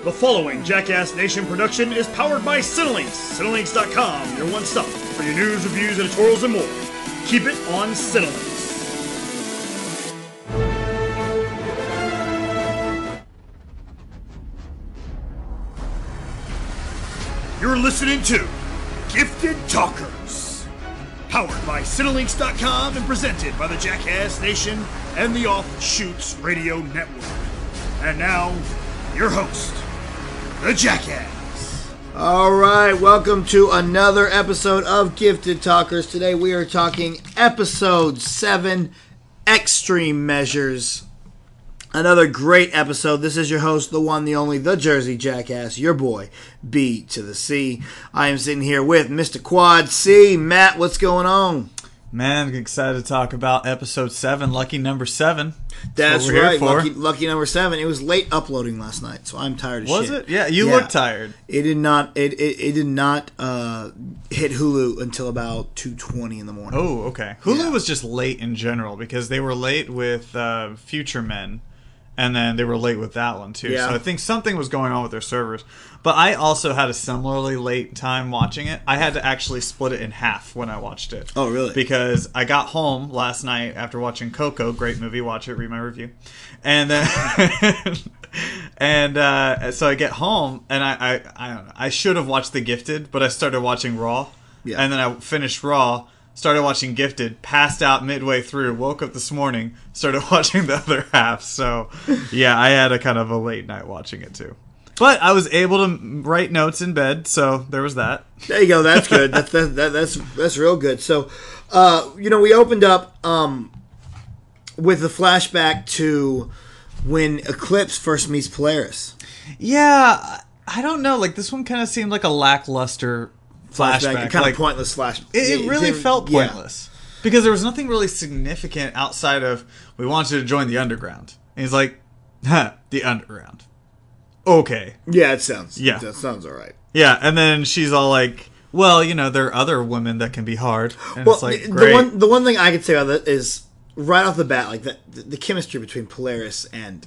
The following Jackass Nation production is powered by Cinelinx. Cinelinx.com, your one stop for your news, reviews, editorials, and more. Keep it on Cinelinx. You're listening to Gifted Talkers, powered by Cinelinx.com and presented by the Jackass Nation and the Offshoots Radio Network. And now, your host, the Jackass. All right, welcome to another episode of Gifted Talkers. Today we are talking episode 7, eXtreme Measures. Another great episode. This is your host, the one, the only, the Jersey Jackass, your boy, B to the C. I am sitting here with Mr. Quad C. Matt, what's going on? Man, I'm excited to talk about episode 7, lucky number 7. That's right, lucky number 7. It was late uploading last night, so I'm tired of shit. Was it? Yeah, you look tired. It did not. It did not hit Hulu until about 2:20 in the morning. Oh, okay. Hulu was just late in general because they were late with Future Men. And then they were late with that one, too. Yeah. So I think something was going on with their servers. But I also had a similarly late time watching it. I had to actually split it in half when I watched it. Oh, really? Because I got home last night after watching Coco. Great movie. Watch it. Read my review. And then... so I get home, and I don't know. I should have watched The Gifted, but I started watching Raw. Yeah. And then I finished Raw. Started watching Gifted, passed out midway through, woke up this morning, started watching the other half. So, yeah, I had a kind of a late night watching it, too. But I was able to write notes in bed, so there was that. There you go. That's good. That's real good. So, we opened up with a flashback to when Eclipse first meets Polaris. Yeah, I don't know. Like, this one kind of seemed like a lackluster flashback. Kind of pointless flashback. It really felt pointless. Yeah. Because there was nothing really significant outside of, we want you to join the underground. And he's like, the underground. Okay. Yeah, that sounds all right. Yeah, and then she's all like, well, there are other women that can be hard. And it's like, great. The one thing I could say about that is, right off the bat, like the chemistry between Polaris and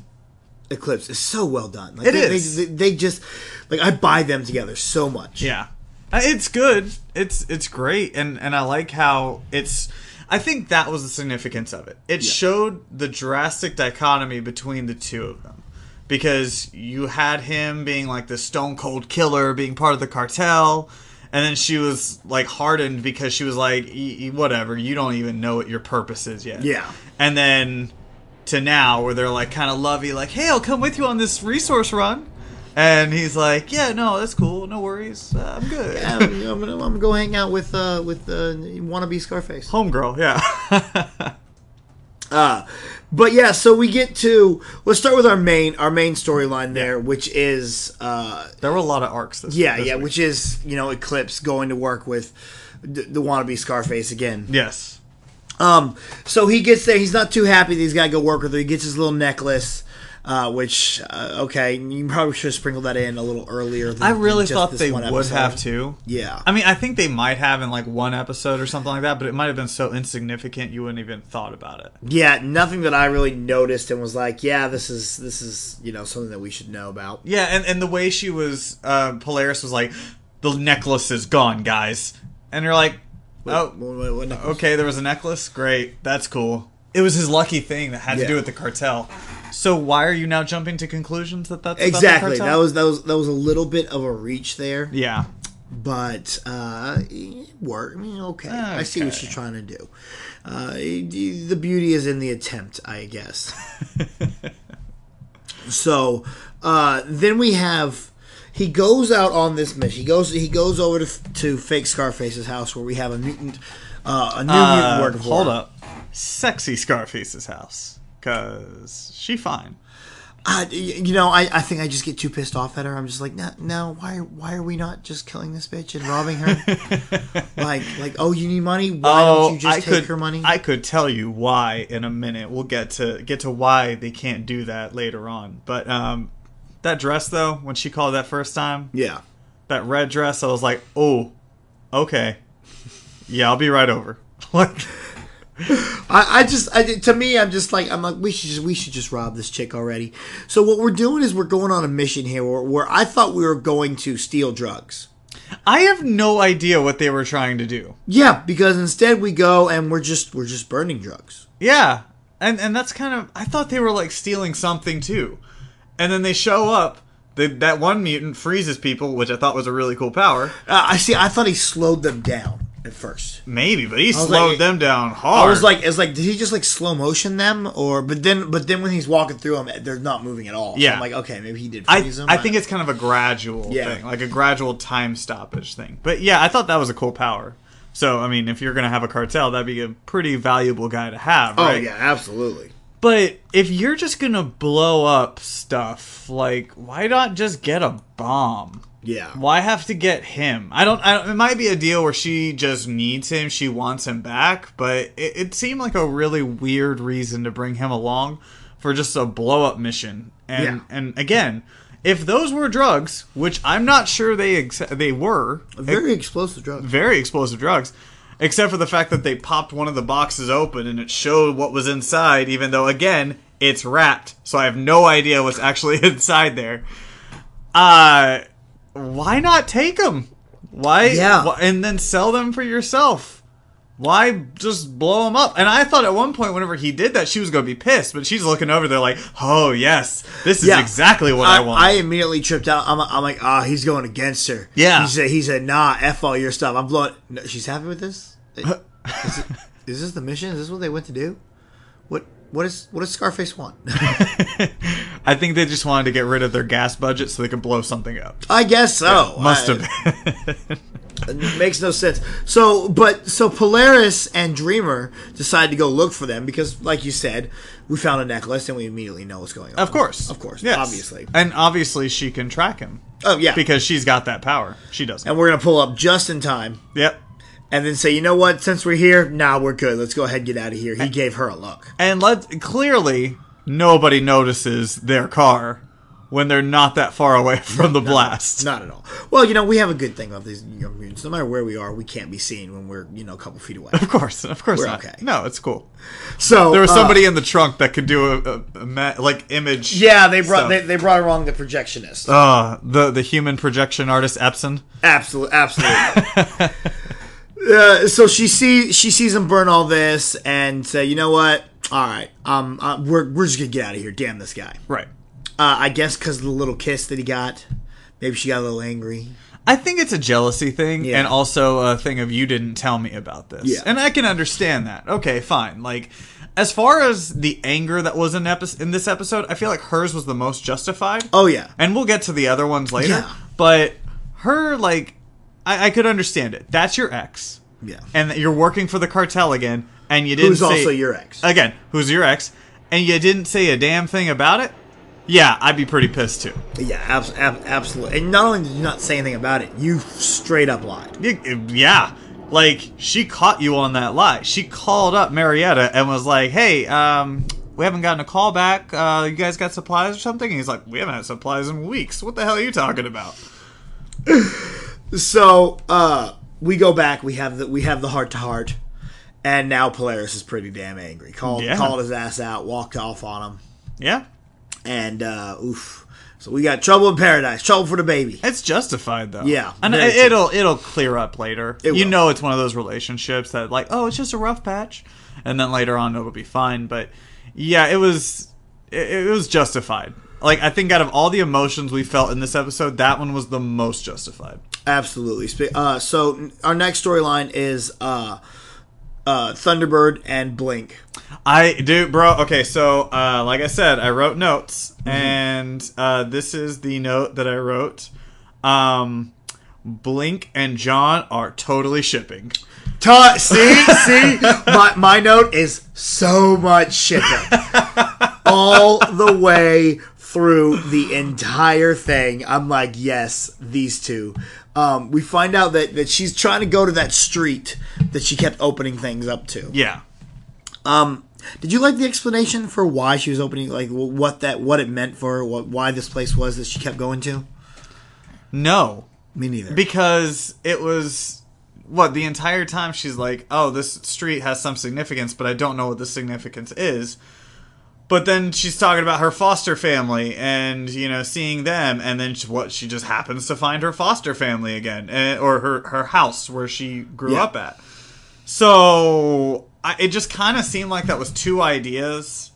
Eclipse is so well done. Like, they just, like, I buy them together so much. Yeah. It's good. It's great, and I like how it's... I think that was the significance of it. It showed the drastic dichotomy between the two of them. Because you had him being like the stone cold killer, being part of the cartel, and then she was like hardened because she was like, whatever, you don't even know what your purpose is yet. Yeah. And then to now, where they're like kind of lovey, like, hey, I'll come with you on this resource run. And he's like, yeah, no, that's cool, no worries, I'm good. Yeah, I'm gonna go hang out with wannabe Scarface. Homegirl, yeah. But yeah, so we get to, let's start with our main storyline there, which is there were a lot of arcs this week. Which is, Eclipse going to work with the wannabe Scarface again. Yes. So he gets there, he's not too happy that he's got to go work with her. He gets his little necklace. Which, okay, you probably should have sprinkled that in a little earlier. I really thought they would have to. Yeah. I mean, I think they might have in like one episode or something like that, but it might have been so insignificant you wouldn't even thought about it. Yeah, nothing that I really noticed and was like, yeah, this is something that we should know about. Yeah, and the way she was, Polaris was like, the necklace is gone, guys. And you're like, what okay, there was a necklace? Great, that's cool. It was his lucky thing that had to do with the cartel. So why are you now jumping to conclusions that's exactly about the cartel? That was a little bit of a reach there. Yeah, but it worked. I mean, okay. I see what you're trying to do. The beauty is in the attempt, I guess. So then we have. He goes out on this mission. He goes over to fake Scarface's house where we have a mutant, a new mutant worker. Hold up, sexy Scarface's house. Because she's fine. I think I just get too pissed off at her. I'm just like, no, why are we not just killing this bitch and robbing her? like, oh, you need money? Why don't you just take her money? I could tell you why in a minute. We'll get to why they can't do that later on. But that dress, though, when she called that first time, that red dress, I was like, oh, okay. Yeah, I'll be right over. Like... To me, I'm like, we should just rob this chick already. So what we're doing is we're going on a mission here where I thought we were going to steal drugs. I have no idea what they were trying to do. Yeah, because instead we go and we're just burning drugs. Yeah, and that's kind of, I thought they were like stealing something too, and then they show up. That one mutant freezes people, which I thought was a really cool power. I thought he slowed them down at first. Maybe, but he slowed them down hard. I was like, did he just like slow motion them, or but then when he's walking through them, they're not moving at all. So yeah, I'm like, okay, maybe he did freeze them. I think it's kind of a gradual thing, like a gradual time stoppage thing. But yeah, I thought that was a cool power. So I mean, if you're gonna have a cartel, that'd be a pretty valuable guy to have, right? Oh yeah, absolutely. But if you're just gonna blow up stuff, like, why not just get a bomb? Yeah. Why have to get him? I don't. It might be a deal where she just needs him, she wants him back, but it seemed like a really weird reason to bring him along for just a blow up mission. And again, if those were drugs, which I'm not sure they were, very explosive drugs. Very explosive drugs. Except for the fact that they popped one of the boxes open and it showed what was inside, even though, again, it's wrapped. So I have no idea what's actually inside there. Why not take them? Why, and then sell them for yourself? Why just blow them up? And I thought at one point, whenever he did that, she was going to be pissed. But she's looking over there like, oh, yes, this is exactly what I want. I immediately tripped out. I'm like, he's going against her. Yeah. He said, nah, F all your stuff. I'm blowing. No, she's happy with this? Is this the mission? Is this what they went to do? What does Scarface want? I think they just wanted to get rid of their gas budget so they could blow something up. I guess so. It must have been. It makes no sense. So Polaris and Dreamer decide to go look for them because, like you said, we found a necklace and we immediately know what's going on. Of course. Yes. Obviously. And obviously she can track him. Oh, yeah. Because she's got that power. She doesn't. And we're going to pull up just in time. Yep. And then say, you know what? Since we're here, we're good. Let's go ahead and get out of here. He gave her a look. And clearly, nobody notices their car when they're not that far away from the blast. Not at all. Well, we have a good thing about these young mutants. No matter where we are, we can't be seen when we're, a couple feet away. Of course we're not. Okay. No, it's cool. So there was somebody in the trunk that could do a image. Yeah, they brought along the projectionist. The human projection artist Epson. Absolutely. So she sees him burn all this and say, you know what? All right, we're just gonna get out of here. Damn this guy. Right. I guess because of the little kiss that he got, maybe she got a little angry. I think it's a jealousy thing, and also a thing of you didn't tell me about this. Yeah. And I can understand that. Okay, fine. Like, as far as the anger that was in this episode, I feel like hers was the most justified. Oh yeah. And we'll get to the other ones later. Yeah. But her, like, I could understand it. That's your ex. Yeah. And you're working for the cartel again, and you didn't say... Who's also your ex. Again, who's your ex, and you didn't say a damn thing about it? Yeah, I'd be pretty pissed too. Yeah, absolutely. And not only did you not say anything about it, you straight up lied. Yeah. Like, she caught you on that lie. She called up Marietta and was like, hey, we haven't gotten a call back. You guys got supplies or something? And he's like, we haven't had supplies in weeks. What the hell are you talking about? So, we go back. We have the heart-to-heart. And now Polaris is pretty damn angry. Called his ass out, walked off on him. Yeah. And, oof. So we got trouble in paradise. Trouble for the baby. It's justified, though. Yeah. And it'll clear up later. You know it's one of those relationships that, like, oh, it's just a rough patch. And then later on it'll be fine. But, yeah, it was justified. Like, I think out of all the emotions we felt in this episode, that one was the most justified. Absolutely. So our next storyline is Thunderbird and Blink. I do, bro. Okay, so like I said, I wrote notes, and this is the note that I wrote. Blink and John are totally shipping. See, my note is so much shipping all the way through the entire thing. I'm like, yes, these two. We find out that she's trying to go to that street that she kept opening things up to. Yeah. Did you like the explanation for why she was opening, like what it meant for her, why this place was that she kept going to? No. Me neither. Because it was the entire time she's like, oh, this street has some significance, but I don't know what the significance is. But then she's talking about her foster family and, seeing them. And then she just happens to find her foster family again. Or her house where she grew up at. So it just kind of seemed like that was two ideas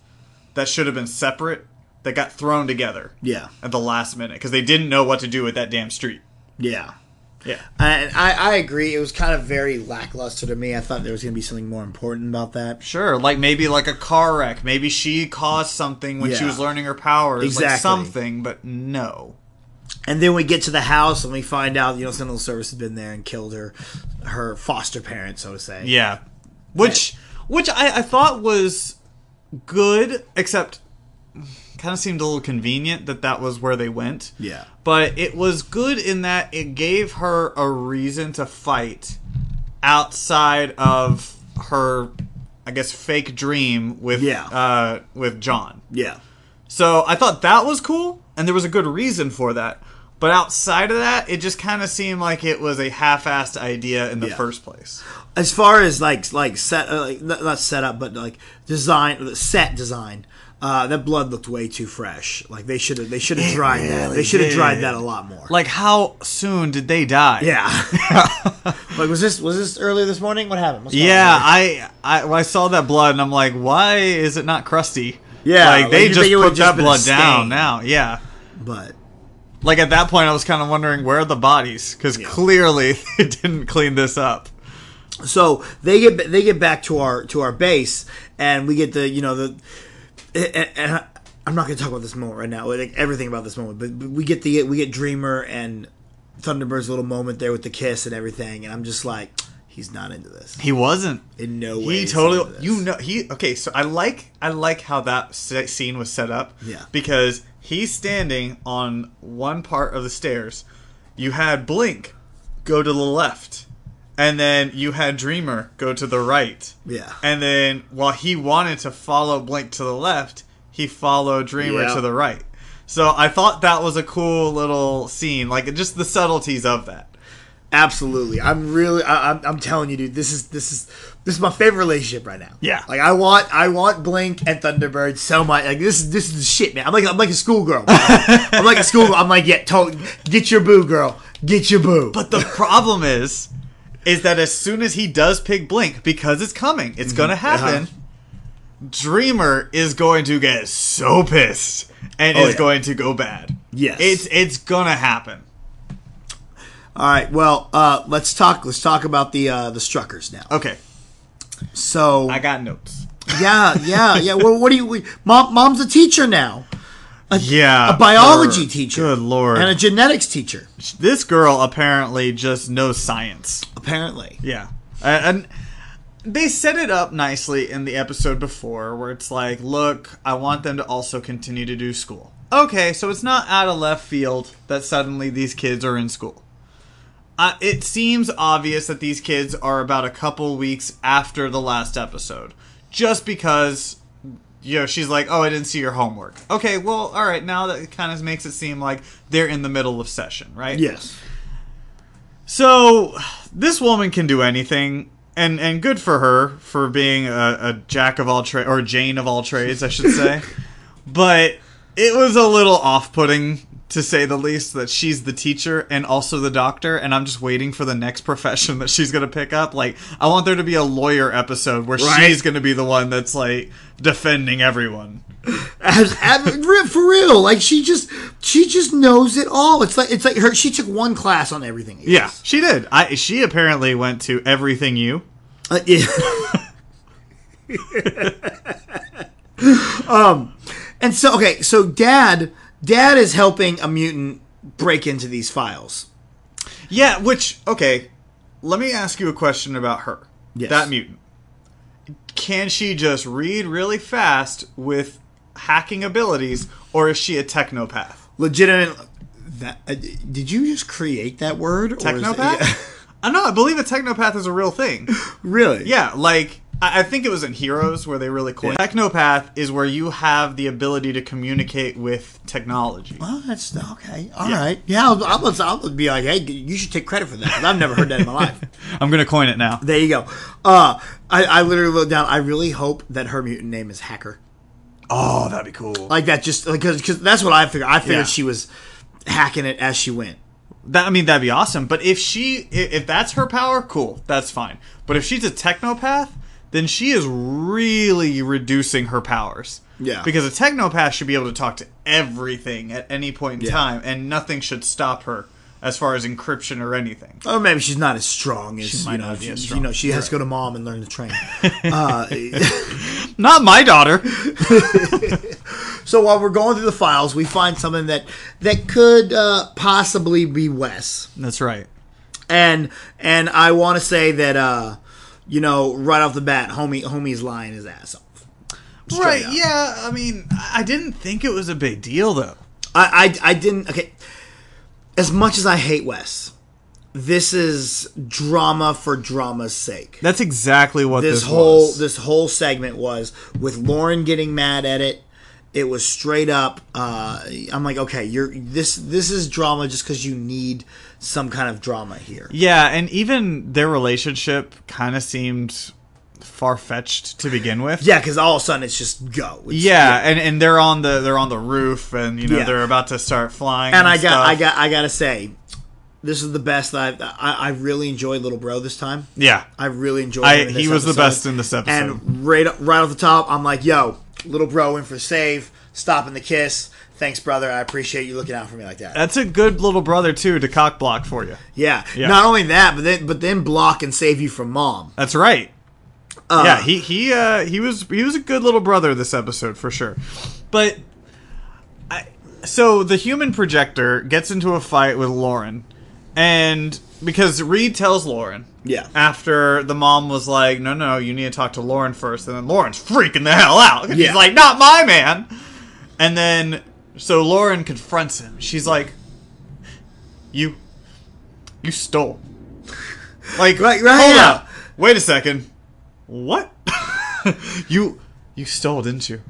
that should have been separate that got thrown together. Yeah. At the last minute. Because they didn't know what to do with that damn street. Yeah. Yeah. And I agree. It was kind of very lackluster to me. I thought there was going to be something more important about that. Sure. Like maybe like a car wreck. Maybe she caused something when she was learning her powers. Exactly. Like something, but no. And then we get to the house and we find out, Sentinel Service has been there and killed her foster parent, so to say. Yeah. Which I thought was good, except kind of seemed a little convenient that was where they went. Yeah. But it was good in that it gave her a reason to fight outside of her, I guess, fake dream with John. Yeah. So I thought that was cool, and there was a good reason for that. But outside of that, it just kind of seemed like it was a half-assed idea in the first place. As far as like set, not set up, but like set design. That blood looked way too fresh. Like they should have dried that. They should have dried that a lot more. Like how soon did they die? Yeah. Like was this earlier this morning? What happened? I saw that blood and I'm like, why is it not crusty? Yeah. Like they just put that blood down stain. now. Yeah. But like at that point, I was kind of wondering where are the bodies because clearly they didn't clean this up. So they get back to our base and we get the. And I'm not going to talk about this moment right now, like everything about this moment, but we get Dreamer and Thunderbird's little moment there with the kiss and everything, and I'm just like, he's not into this. He wasn't. In no way. He totally, okay, so I like how that scene was set up. Yeah. Because he's standing on one part of the stairs. You had Blink go to the left. And then you had Dreamer go to the right. Yeah. And then while he wanted to follow Blink to the left, he followed Dreamer to the right. So I thought that was a cool little scene, like just the subtleties of that. Absolutely. I'm telling you, dude, this is my favorite relationship right now. Yeah. Like I want Blink and Thunderbird so much. Like this is the shit, man. I'm like a schoolgirl. I'm like a schoolgirl. I'm like, get your boo, girl. Get your boo. But the problem is that as soon as he does pick Blink, because it's coming, it's going to happen, Dreamer is going to get so pissed and is going to go bad. Yes. It's going to happen. All right, well, let's talk about the Struckers now. Okay. So I got notes. Yeah. Well, what do you Mom's a teacher now. A biology teacher. Good Lord. And a genetics teacher. This girl apparently just knows science. Apparently. Yeah. And they set it up nicely in the episode before where it's like, look, I want them to also continue to do school. Okay, so it's not out of left field that suddenly these kids are in school. It seems obvious that these kids are about a couple weeks after the last episode. Just because... she's like, oh, I didn't see your homework. Okay, well, all right, now that kind of makes it seem like they're in the middle of session, right? Yes. So, this woman can do anything, and good for her for being a jack of all trades, or Jane of all trades, I should say. But it was a little off-putting, to say the least, that she's the teacher and also the doctor, and I'm just waiting for the next profession that she's going to pick up. Like, I want there to be a lawyer episode where she's going to be the one that's, like, defending everyone. For real, like, she just knows it all. It's like her. She took one class on everything. Yeah, she did. She apparently went to Everything You. Yeah. And so Dad is helping a mutant break into these files. Yeah, okay, let me ask you a question about her. Yes. That mutant. Can she just read really fast with hacking abilities, or is she a technopath? Legitimate. Did you just create that word? Technopath? I know, I believe a technopath is a real thing. Really? Yeah, like, I think it was in Heroes where they really coined Technopath is where you have the ability to communicate with technology. Oh, that's okay. All right. Yeah, I would be like, hey, you should take credit for that, because I've never heard that in my life. I'm going to coin it now. There you go. I literally wrote down, I really hope that her mutant name is Hacker. Oh, that'd be cool. Like that, just because that's what I figured. I figured she was hacking it as she went. That'd be awesome. But if that's her power, cool. That's fine. But if she's a technopath, then she is really reducing her powers. Yeah. Because a technopath should be able to talk to everything at any point in time, and nothing should stop her as far as encryption or anything. Or maybe she's not as strong as, She might not be as strong. She has to go to mom and learn to train. Not my daughter. So while we're going through the files, we find something that could possibly be Wes. That's right. And I want to say that right off the bat, homie's lying his ass off. Right? Yeah. I mean, I didn't think it was a big deal though. I didn't. Okay. As much as I hate Wes, this is drama for drama's sake. That's exactly what this whole segment was, with Lauren getting mad at it. It was straight up. I'm like, okay, this is drama just because you need some kind of drama here. Yeah, and even their relationship kind of seemed far-fetched to begin with. Yeah, because all of a sudden it's just go. And they're on the roof, and they're about to start flying. And I gotta say, this is the best I really enjoyed Little Bro this time. Yeah, I really enjoyed him in this he was episode. the best in this episode. And right off the top, I'm like, yo, Little Bro in for save, stopping the kiss. Thanks, brother. I appreciate you looking out for me like that. That's a good little brother too to cock block for you. Yeah. Not only that, but then block and save you from mom. That's right. He was a good little brother this episode for sure. But so the human projector gets into a fight with Lauren, and because Reed tells Lauren, after the mom was like, no, you need to talk to Lauren first, and then Lauren's freaking the hell out. She's like, not my man. And then so Lauren confronts him. She's like, you stole. Like, right hold up. Wait a second. What? You stole, didn't you?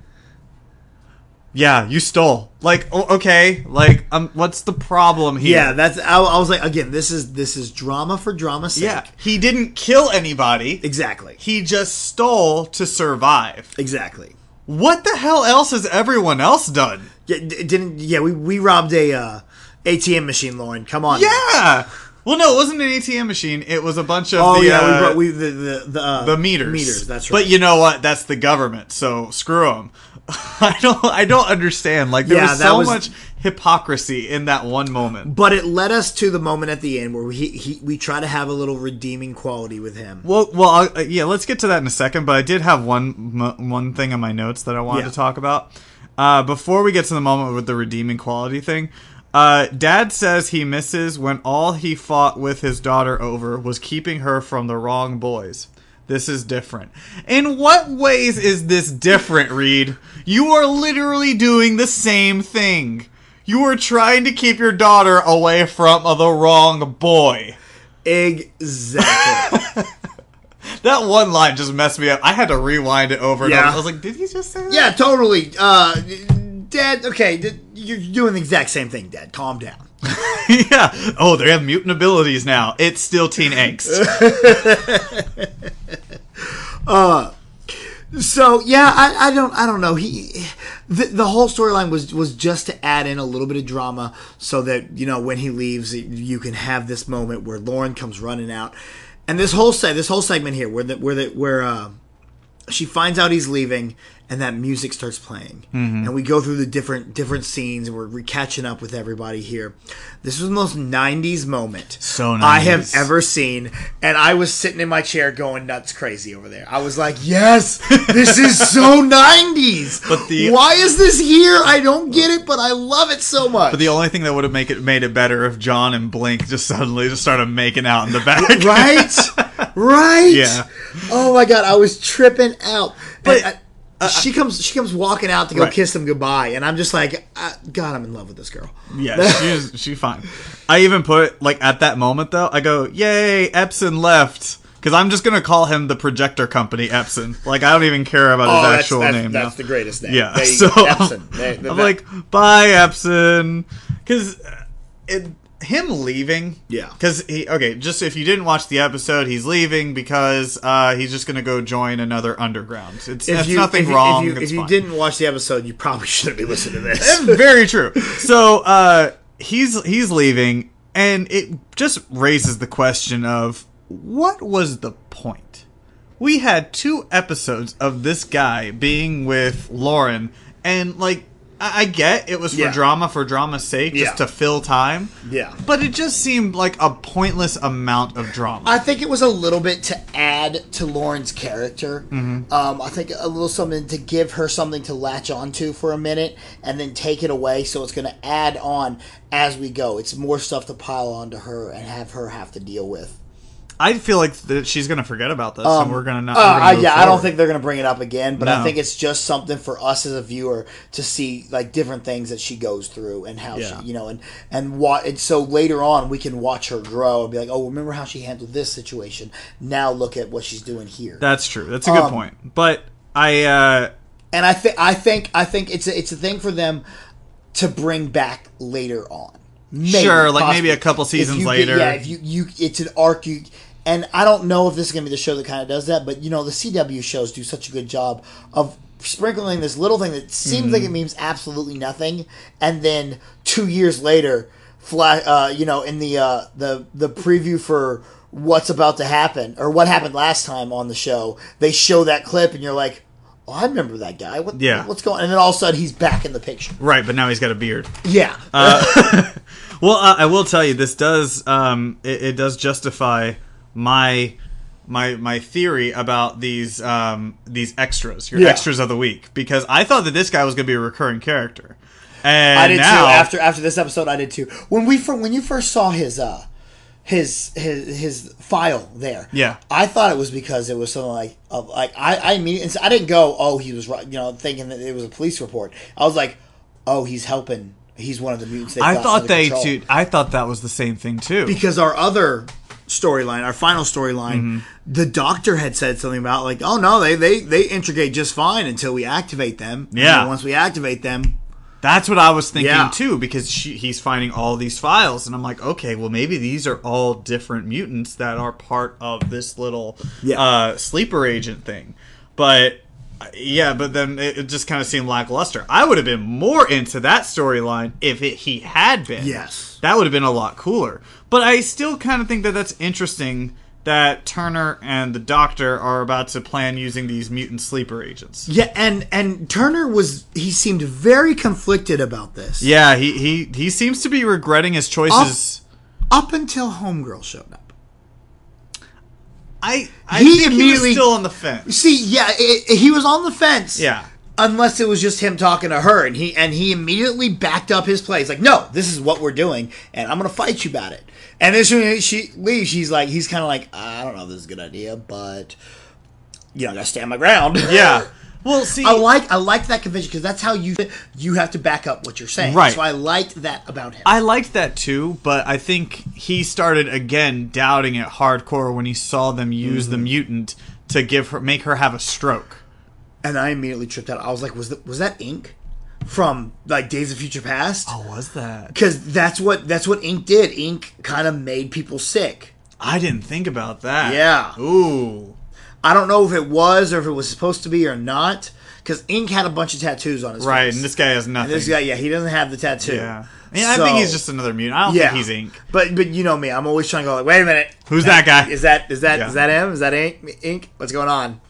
Yeah, you stole. Like, okay. Like, what's the problem here? Yeah, that's. I was like, again, this is drama for drama's sake. Yeah, he didn't kill anybody. Exactly. He just stole to survive. Exactly. What the hell else has everyone else done? Yeah, we robbed a ATM machine, Lauren. Come on. Yeah. Now. Well, no, it wasn't an ATM machine. It was a bunch of the meters. Meters, that's right. But you know what? That's the government, so screw them. I don't understand. Like, there was so much hypocrisy in that one moment. But it led us to the moment at the end where we try to have a little redeeming quality with him. Well, let's get to that in a second. But I did have one thing on my notes that I wanted to talk about. Before we get to the moment with the redeeming quality thing. Dad says he misses when all he fought with his daughter over was keeping her from the wrong boys. This is different. In what ways is this different, Reed? You are literally doing the same thing. You are trying to keep your daughter away from the wrong boy. Exactly. That one line just messed me up. I had to rewind it over and over. I was like, did he just say that? Yeah, totally. Dad, okay, you're doing the exact same thing, Dad. Calm down. Yeah. Oh, they have mutant abilities now. It's still teen angst. So yeah, I don't know. The whole storyline was just to add in a little bit of drama so that when he leaves, you can have this moment where Lauren comes running out, and this whole segment here where she finds out he's leaving. And that music starts playing, and we go through the different scenes, and we're catching up with everybody here. This was the most '90s moment I have ever seen, and I was sitting in my chair going nuts, crazy over there. I was like, "Yes, this is so '90s." But why is this here? I don't get it, but I love it so much. But the only thing that would have made it better if John and Blink just suddenly started making out in the back, right? Yeah. Oh my god, I was tripping out. But. She comes walking out to go kiss him goodbye, and I'm just like, God, I'm in love with this girl. Yeah, she's fine. I even put, like, at that moment, though, I go, yay, Epson left. Because I'm just going to call him the Projector Company, Epson. Like, I don't even care about his actual name now. That's the greatest name. Yeah, so Epson. I'm like, bye, Epson. Because him leaving... Yeah. Because, just if you didn't watch the episode, he's leaving because he's just going to go join another underground. It's nothing wrong. If you didn't watch the episode, you probably shouldn't be listening to this. Very true. So, he's leaving, and it just raises the question of, what was the point? We had 2 episodes of this guy being with Lauren, and, like, I get it was for drama's sake, just to fill time. Yeah. But it just seemed like a pointless amount of drama. I think it was a little bit to add to Lauren's character. Mm-hmm. I think a little something to give her something to latch onto for a minute and then take it away, so it's going to add on as we go. It's more stuff to pile onto her and have her have to deal with. I feel like that she's going to forget about this, and we're going to not. I don't think they're going to bring it up again, but I think it's just something for us as a viewer to see, like, different things that she goes through and how she, and so later on we can watch her grow and be like, oh, remember how she handled this situation? Now look at what she's doing here. That's true. That's a good point. But I think it's a thing for them to bring back later on. Maybe, maybe a couple seasons later. If you it's an arc. And I don't know if this is going to be the show that kind of does that, but, the CW shows do such a good job of sprinkling this little thing that seems like it means absolutely nothing, and then 2 years later, in the preview for what's about to happen, or what happened last time on the show, they show that clip, and you're like, oh, I remember that guy. What's going on? And then all of a sudden, he's back in the picture. Right, but now he's got a beard. Yeah. Well, I will tell you, this does it does justify my theory about these extras, extras of the week, because I thought that this guy was going to be a recurring character, and I did too. After this episode, I did too. When you first saw his file there, I thought it was because it was something like I immediately, I didn't go, oh, he was thinking that it was a police report. I was like, oh, he's helping. He's one of the mutants. I thought that was the same thing too, because our other storyline, our final storyline, the doctor had said something about, like, oh no, they integrate just fine until we activate them. Yeah. And once we activate them, that's what I was thinking too, because he's finding all these files, and I'm like, okay, well, maybe these are all different mutants that are part of this little sleeper agent thing. But then it just kind of seemed lackluster. I would have been more into that storyline if he had been. Yes. That would have been a lot cooler. But I still kind of think that that's interesting that Turner and the Doctor are about to plan using these mutant sleeper agents. Yeah, and Turner he seemed very conflicted about this. Yeah, he seems to be regretting his choices. Up until Homegirl showed up. I think he was still on the fence. See, he was on the fence. Yeah. Unless it was just him talking to her, and he immediately backed up his play. He's like, no, this is what we're doing, and I'm going to fight you about it. And then when she leaves, he's kind of like, I don't know if this is a good idea, but, I got to stand my ground. Yeah. Well, see, I like that conviction, because that's how you have to back up what you're saying. Right. So I liked that about him. I liked that too, but I think he started again doubting it hardcore when he saw them use the mutant to make her have a stroke. And I immediately tripped out. I was like, was that ink from, like, Days of Future Past? Oh, was that? Because that's what Ink did. Ink kind of made people sick. I didn't think about that. Yeah. Ooh. I don't know if it was or if it was supposed to be or not, because Ink had a bunch of tattoos on his face. Right, and this guy has nothing. And this guy, he doesn't have the tattoo. Yeah. I think he's just another mutant. I don't think he's Ink. But you know me, I'm always trying to go like, wait a minute. Who's that guy? Is that him? Is that Ink? What's going on?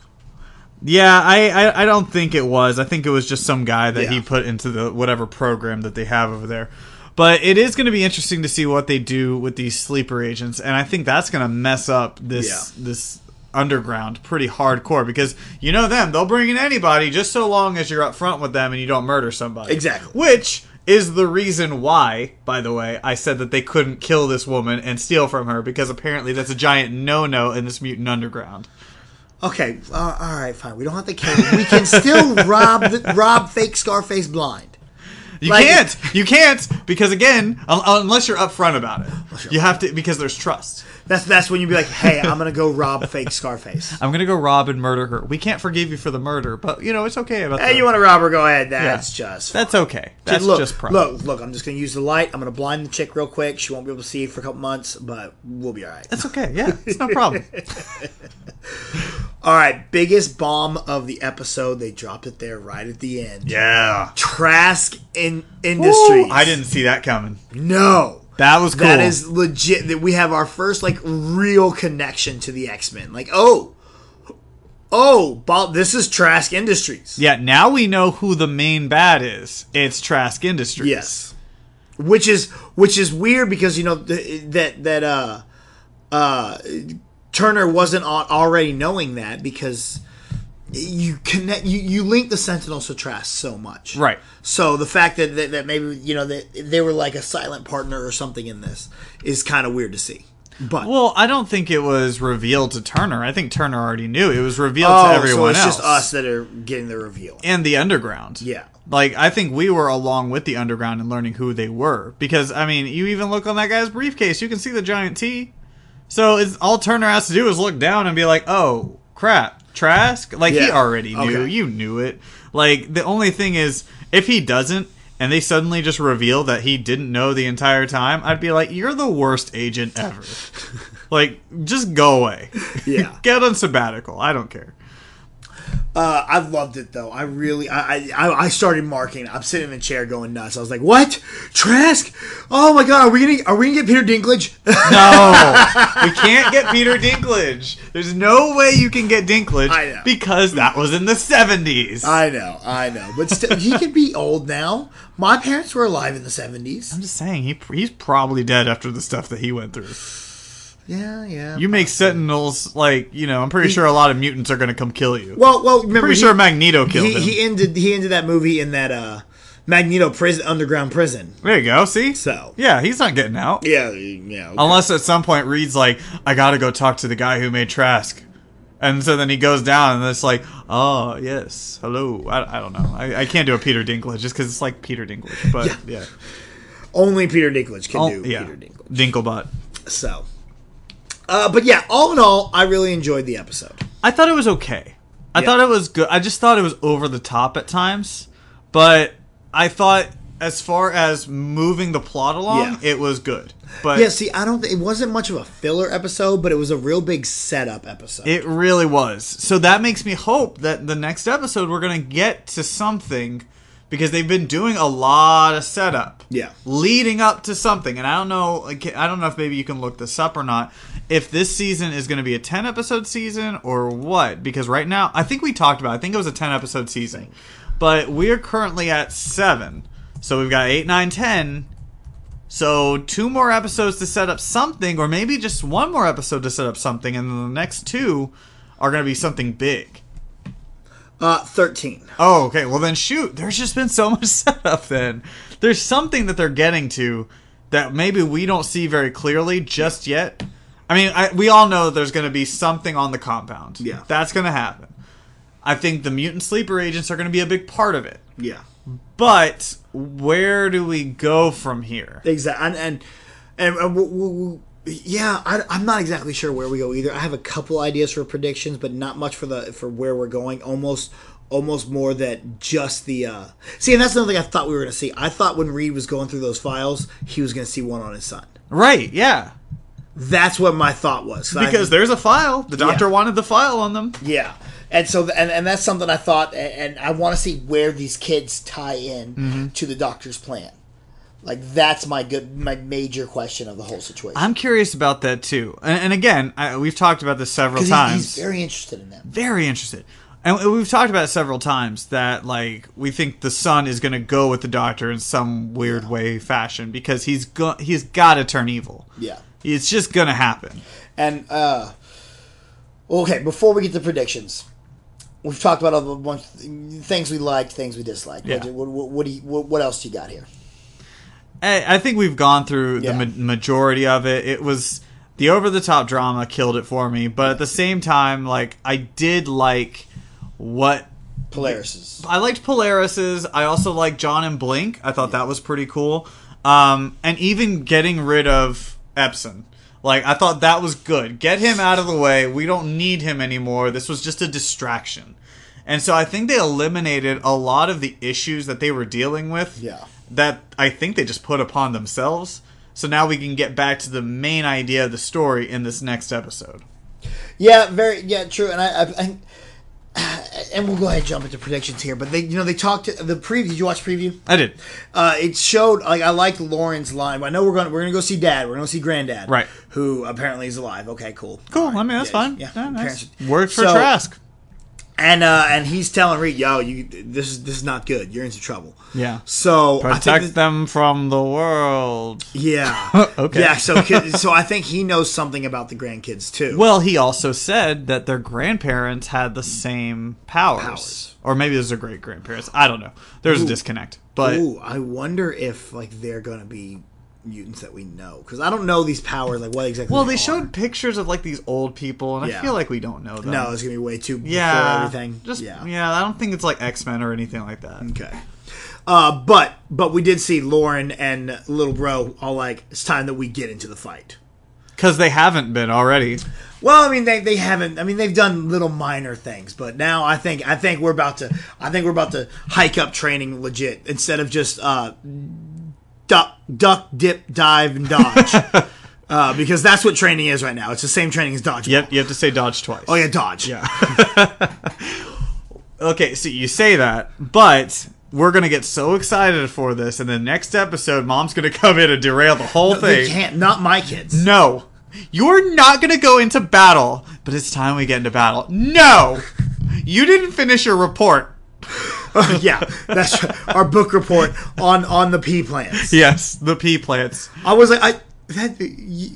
Yeah, I don't think it was. I think it was just some guy that he put into the whatever program that they have over there. But it is going to be interesting to see what they do with these sleeper agents, and I think that's going to mess up this underground pretty hardcore, because you know them, they'll bring in anybody just so long as you're up front with them and you don't murder somebody. Exactly. Which is the reason why, by the way, I said that they couldn't kill this woman and steal from her, because apparently that's a giant no-no in this mutant underground. Okay, all right, fine. We don't have to kill him. We can still rob fake Scarface blind. You can't because again, unless you're upfront about it, you have to because there's trust. That's when you'd be like, hey, I'm gonna go rob fake Scarface. I'm gonna go rob and murder her. We can't forgive you for the murder, but it's okay about that. Hey, you want to rob her? Go ahead. That's okay. That's just private. Look. I'm just gonna use the light. I'm gonna blind the chick real quick. She won't be able to see it for a couple months, but we'll be all right. That's okay. Yeah, it's no problem. All right, biggest bomb of the episode. They dropped it there right at the end. Yeah, Trask Industries. I didn't see that coming. No. That was cool. That is legit. That we have our first real connection to the X-Men. This is Trask Industries. Yeah, now we know who the main bad is. It's Trask Industries. Yes, which is weird because Turner wasn't already knowing that because you link the Sentinels to Trask so much, right? So the fact that maybe that they were like a silent partner or something in this is kind of weird to see. But I don't think it was revealed to Turner. I think Turner already knew. It was revealed to everyone else. So it's just us that are getting the reveal and the Underground. Yeah, I think we were along with the Underground and learning who they were because you even look on that guy's briefcase, you can see the giant T. So it's all Turner has to do is look down and be like, "Oh crap, Trask!" He already knew. Okay. You knew it. The only thing is, if he doesn't, and they suddenly just reveal that he didn't know the entire time, I'd be like, "You're the worst agent ever." Just go away. Yeah, get on sabbatical. I don't care. I loved it though. I really, I started marking. I'm sitting in a chair going nuts. I was like, "What, Trask? Oh my god, are we gonna get Peter Dinklage?" No, we can't get Peter Dinklage. There's no way you can get Dinklage. I know. Because that was in the 70s. I know, but still, he could be old now. My parents were alive in the 70s. I'm just saying he's probably dead after the stuff that he went through. Yeah. You make Sentinels I'm pretty sure a lot of mutants are going to come kill you. Well, remember, pretty sure Magneto killed him. He ended that movie in that Magneto underground prison. There you go. See? So yeah, he's not getting out. Yeah. Okay. Unless at some point Reed's like, I got to go talk to the guy who made Trask, and so then he goes down and it's like, oh yes, hello. I don't know. I can't do a Peter Dinklage just because it's like Peter Dinklage, but yeah. Only Peter Dinklage can do Peter Dinklage. Dinklebot. So. But yeah, all in all, I really enjoyed the episode. I thought it was okay. I thought it was good. I just thought it was over the top at times. But I thought as far as moving the plot along, it was good. But yeah, see, it wasn't much of a filler episode, but it was a real big setup episode. It really was. So that makes me hope that the next episode we're going to get to something, because they've been doing a lot of setup. Yeah. Leading up to something. And I don't know if maybe you can look this up or not, if this season is going to be a 10-episode season or what. Because right now, I think we talked about it. I think it was a 10-episode season. But we're currently at 7. So we've got 8, 9, 10. So 2 more episodes to set up something, or maybe just 1 more episode to set up something. And then the next 2 are going to be something big. 13. Oh, okay. Well, then shoot. There's just been so much setup then. There's something that they're getting to that maybe we don't see very clearly just yet. I mean, we all know there's going to be something on the compound. Yeah. That's going to happen. I think the mutant sleeper agents are going to be a big part of it. Yeah. But where do we go from here? Exactly. I'm not exactly sure where we go either. I have a couple ideas for predictions, but not much for where we're going. Almost more that just the see, and that's another thing I thought we were going to see. I thought when Reed was going through those files, he was going to see one on his son. Right? Yeah. That's what my thought was. Because there's a file. The doctor wanted the file on them. Yeah. And so, and that's something I thought, and I want to see where these kids tie in to the doctor's plan. That's my major question of the whole situation. I'm curious about that too. And again, we've talked about this several times. He's very interested in them. Very interested. And we've talked about it several times that we think the son is going to go with the doctor in some weird way, fashion, because he's got to turn evil. Yeah. It's just going to happen. And okay, before we get to predictions, we've talked about a bunch of things we liked, things we disliked. Yeah. What else do you got here? I think we've gone through the majority of it. It was the over-the-top drama killed it for me, but at the same time, I did like what Polaris's. I liked Polaris's. I also liked John and Blink. I thought that was pretty cool. And even getting rid of Epson. Like, I thought that was good. Get him out of the way. We don't need him anymore. This was just a distraction. And so I think they eliminated a lot of the issues that they were dealing with. Yeah. That I think they just put upon themselves. So now we can get back to the main idea of the story in this next episode. Yeah, true. And I and we'll go ahead and jump into predictions here. But they talked to the preview. Did you watch preview? I did. It showed I liked Lauren's line. I know we're gonna go see Dad. We're gonna go see Granddad, right? Who apparently is alive. Okay, cool. Cool. Right. I mean, that's fine. Yeah, nice. Worked for Trask. And he's telling Reed, "Yo, this is not good. You're into trouble." Yeah. So protect them from the world. Yeah. Okay. Yeah. So I think he knows something about the grandkids too. Well, he also said that their grandparents had the same powers. Or maybe those are great grandparents. I don't know. There's a disconnect. But I wonder if they're gonna be mutants that we know, because I don't know these powers, like what exactly. Well, they showed pictures of like these old people, and I feel like we don't know them. No, it's gonna be way too before everything. I don't think it's like X-Men or anything like that. Okay. But we did see Lauren and Little Bro all like, it's time that we get into the fight, because they haven't been already. Well, I mean they haven't. I mean they've done little minor things, but now I think we're about to hike up training legit, instead of just duck, dip, dive, and dodge. Because that's what training is right now. It's the same training as dodgeball. Yep, you have to say dodge twice. Oh yeah, dodge. Yeah. Okay, so you say that, but we're going to get so excited for this, and the next episode, Mom's going to come in and derail the whole thing. They can't. Not my kids. No. You're not going to go into battle, but it's time we get into battle. No! You didn't finish your report. Yeah, that's our book report on the pea plants. Yes, the pea plants. I was like,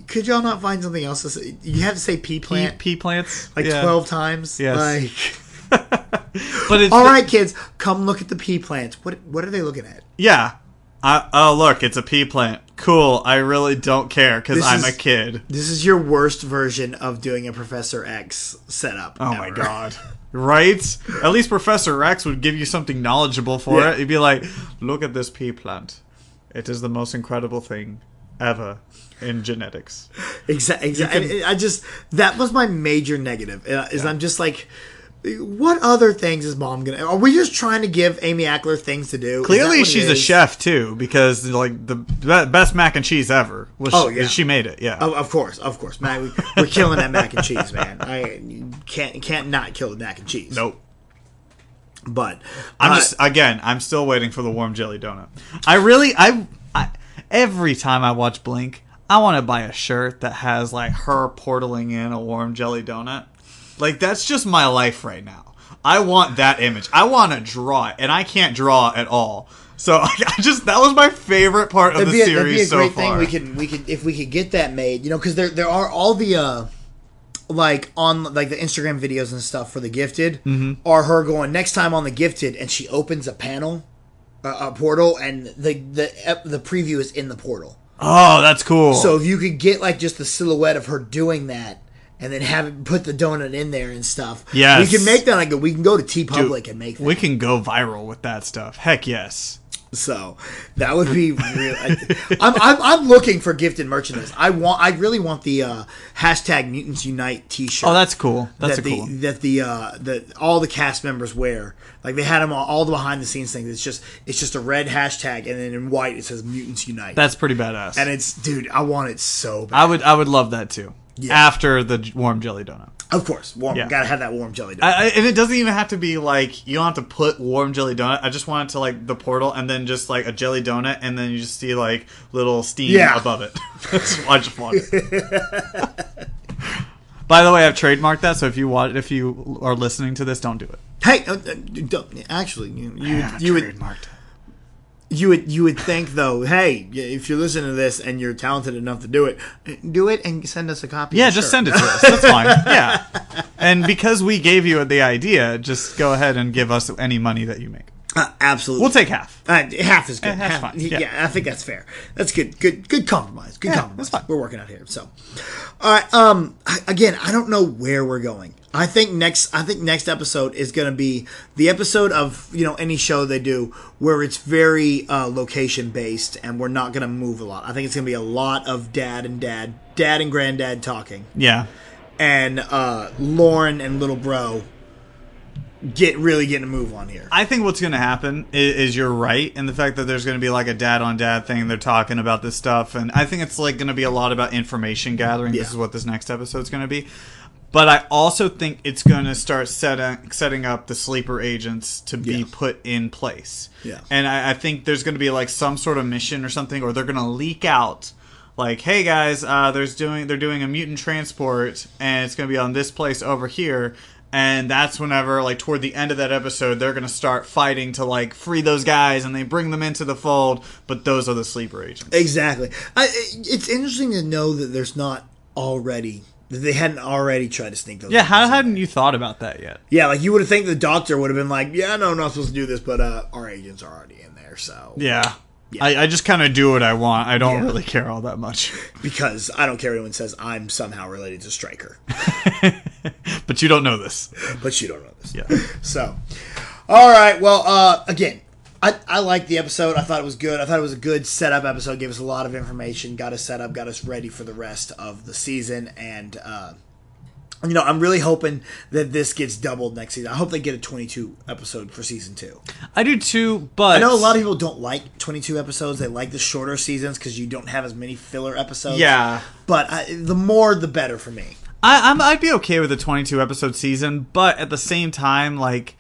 could y'all not find something else to say? You have to say pea plant. Pea plants? Like 12 times? Yes. But it's all right, kids, come look at the pea plants. What are they looking at? Yeah. Oh, look, it's a pea plant. Cool, I really don't care, because I'm a kid. This is your worst version of doing a Professor X setup. Oh my god. Right? At least Professor X would give you something knowledgeable for it. He'd be like, look at this pea plant. It is the most incredible thing ever in genetics. Exactly. That was my major negative. I'm just like, what other things is Mom gonna? Are we just trying to give Amy Ackler things to do? Clearly, she's a chef too, because like the best mac and cheese ever was. She made it. Yeah. Of course, man. We're killing that mac and cheese, man. I can't not kill the mac and cheese. Nope. But I'm still waiting for the warm jelly donut. I every time I watch Blink, I want to buy a shirt that has like her portaling in a warm jelly donut. Like, that's just my life right now. I want that image. I want to draw it, and I can't draw at all. So that was my favorite part of the series so far. That'd be a great thing. We could if we could get that made, because there are all the like on like the Instagram videos and stuff for the Gifted, are her going next time on the Gifted, and she opens a panel, a portal, and the preview is in the portal. Oh, that's cool. So if you could get like just the silhouette of her doing that, and then have it put the donut in there and stuff. Yes. We can make that like we can go to TeePublic and make that. We can go viral with that stuff. Heck yes. So that would be real. I'm looking for Gifted merchandise. I really want the hashtag Mutants Unite T-shirt. Oh, that's cool. That's cool. That all the cast members wear. Like they had them all the behind the scenes things. It's just a red hashtag, and then in white it says Mutants Unite. That's pretty badass. And dude, I want it so bad. I would love that too. Yeah. After the warm jelly donut. Of course. Gotta have that warm jelly donut. And it doesn't even have to be like, you don't have to put warm jelly donut. I just want it to like the portal and then just like a jelly donut and then you just see like little steam above it. I just want it. By the way, I've trademarked that, so if you are listening to this, don't do it. Hey, don't, actually, you would trademarked. You would think though, hey, if you're listening to this and you're talented enough to do it and send us a copy. Yeah, just send it to us. That's fine. Yeah, and because we gave you the idea, just go ahead and give us any money that you make. Absolutely, we'll take half. Half is good. Half's fine. Yeah, I think that's fair. That's good. Good compromise. Good compromise. That's fine. We're working out here. So, all right. Again, I don't know where we're going. I think next episode is going to be the episode of any show they do where it's very location based and we're not going to move a lot. I think it's going to be a lot of dad and granddad talking. Yeah, and Lauren and little bro really getting a move on here. I think what's going to happen is you're right in the fact that there's going to be like a dad on dad thing. They're talking about this stuff, and I think it's like going to be a lot about information gathering. Yeah. This is what this next episode's going to be. But I also think it's going to start setting up the sleeper agents to be put in place. Yeah. And I think there's going to be like some sort of mission or something, or they're going to leak out like, hey guys, they're doing a mutant transport, and it's going to be on this place over here. And that's whenever, like, toward the end of that episode, they're going to start fighting to, like, free those guys, and they bring them into the fold, but those are the sleeper agents. Exactly. It's interesting to know that they hadn't already tried to sneak those. Yeah, how hadn't you thought about that yet? Yeah, like, you would have think the doctor would have been like, yeah, no, I'm not supposed to do this, but our agents are already in there, so. Yeah. I just kind of do what I want. I don't really care all that much. Because I don't care if anyone says I'm somehow related to Stryker. But you don't know this. Yeah. So, all right. Well, again, I liked the episode. I thought it was good. I thought it was a good setup episode. Gave us a lot of information. Got us set up. Got us ready for the rest of the season. And, I'm really hoping that this gets doubled next season. I hope they get a 22 episode for season 2. I do too, but I know a lot of people don't like 22 episodes. They like the shorter seasons because you don't have as many filler episodes. Yeah. But the more, the better for me. I'd be okay with a 22 episode season, but at the same time, like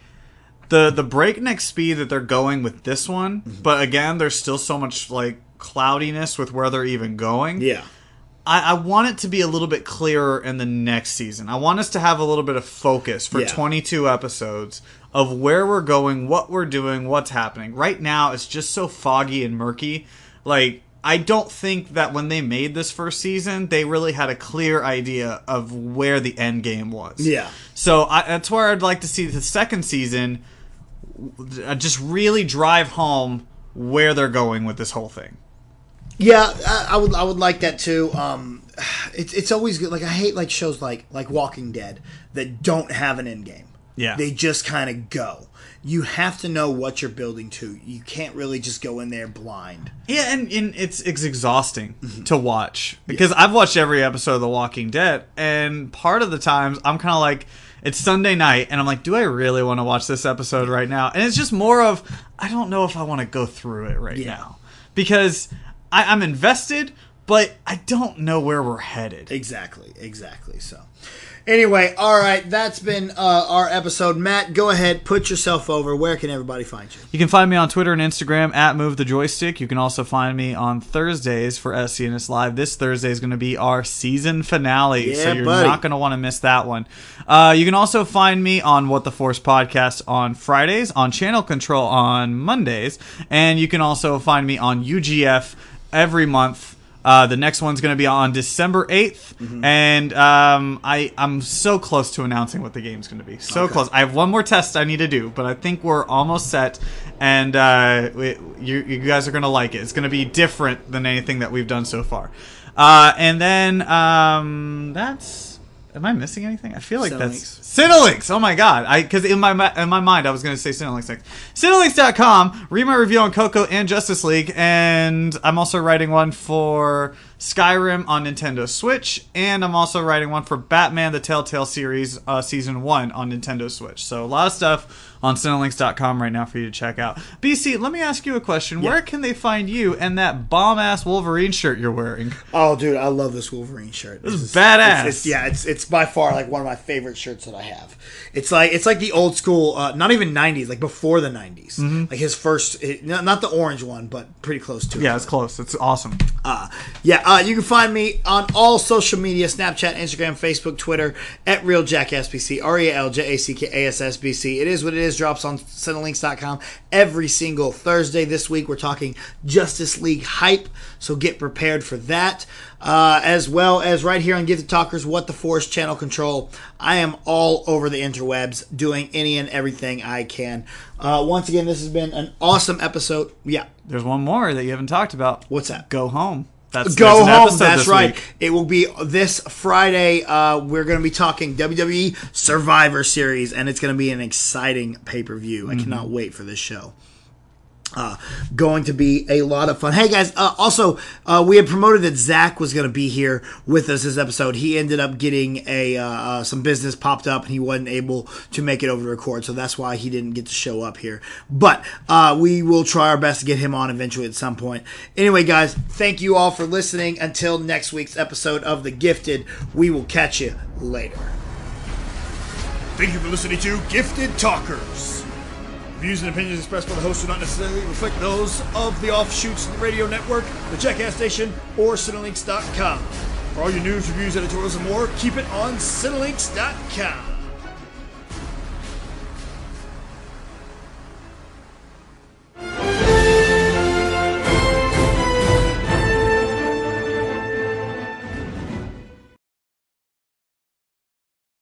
the breakneck speed that they're going with this one, but again, there's still so much like cloudiness with where they're even going. Yeah. I want it to be a little bit clearer in the next season. I want us to have a little bit of focus for 22 episodes of where we're going, what we're doing, what's happening. Right now, it's just so foggy and murky. Like, I don't think that when they made this first season, they really had a clear idea of where the end game was. Yeah. So that's where I'd like to see the second season just really drive home where they're going with this whole thing. Yeah, I would like that too. It's always good. Like I hate like shows like Walking Dead that don't have an end game. Yeah, they just kind of go. You have to know what you're building to. You can't really just go in there blind. Yeah, and it's exhausting to watch because I've watched every episode of The Walking Dead, and part of the times I'm kind of like, it's Sunday night, and I'm like, do I really want to watch this episode right now? And it's just more of, I don't know if I want to go through it right now because I'm invested, but I don't know where we're headed. Exactly. So, anyway, all right, that's been our episode. Matt, go ahead, put yourself over. Where can everybody find you? You can find me on Twitter and Instagram at MoveTheJoystick. You can also find me on Thursdays for SCNS Live. This Thursday is going to be our season finale, so you're not going to want to miss that one. You can also find me on What the Force podcast on Fridays, on Channel Control on Mondays, and you can also find me on UGF every month. The next one's going to be on December 8th, and I'm so close to announcing what the game's going to be. So close. I have one more test I need to do, but I think we're almost set, and you guys are going to like it. It's going to be different than anything that we've done so far. And then that's... Am I missing anything? I feel like that's Cinelinx. Oh my god! Because in my mind I was going to say Cinelinx next. Cinelinx.com. Read my review on Coco and Justice League, and I'm also writing one for Skyrim on Nintendo Switch, and I'm also writing one for Batman: The Telltale Series Season 1 on Nintendo Switch. So a lot of stuff on Cinelinx.com right now for you to check out. BC, let me ask you a question. Yeah. Where can they find you and that bomb-ass Wolverine shirt you're wearing? Oh, dude, I love this Wolverine shirt. This is badass. It's by far like one of my favorite shirts that I have. It's like the old school, not even 90s, like before the 90s. Like his first, not the orange one, but pretty close to it. Yeah, it's close. It's awesome. You can find me on all social media, Snapchat, Instagram, Facebook, Twitter, at RealJackassBC, RealJackAssBC. It is what it is. Drops on Cinelinx.com every single Thursday. This week we're talking Justice League hype, so get prepared for that. As well as right here on Gifted Talkers, What the Force, Channel Control. I am all over the interwebs doing any and everything I can. Once again, this has been an awesome episode. Yeah. There's one more that you haven't talked about. What's that? Go home. That's Go there's an home. episode That's this right. week. It will be this Friday. We're going to be talking WWE Survivor Series, and it's going to be an exciting pay-per-view. I cannot wait for this show. Going to be a lot of fun. Hey guys, also we had promoted that Zach was going to be here with us this episode. He ended up getting some business popped up and he wasn't able to make it over to record, so that's why he didn't get to show up here. But we will try our best to get him on eventually at some point. Anyway guys, thank you all for listening. Until next week's episode of The Gifted, we will catch you later. Thank you for listening to Gifted Talkers. Views and opinions expressed by the host do not necessarily reflect those of the offshoots of the radio network, the Jackass Station, or Cinelinks.com. For all your news, reviews, editorials, and more, keep it on Cinelinks.com.